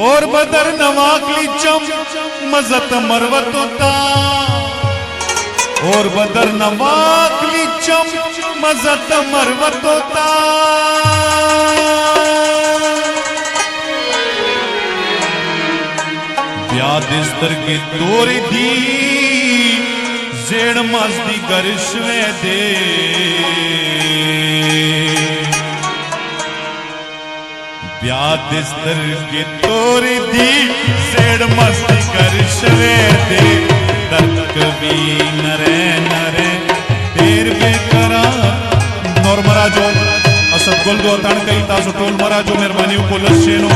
और बदर नवाकली चम मजत मरवत होता और बदर नवाकली चम मजत मरवत होता ब्यादिस्तर के तोरी दी जेड़ मस्ती गरिश्वे दे ब्यादिस्तर के तोरी दी जेड़ मस्ती गरिश्वे दे तर्क भी नरे नरे तेर बेकरा नॉर मराजो असद गुल दो तण कई तासो टोल मराजो मेहरबानी को लशेनो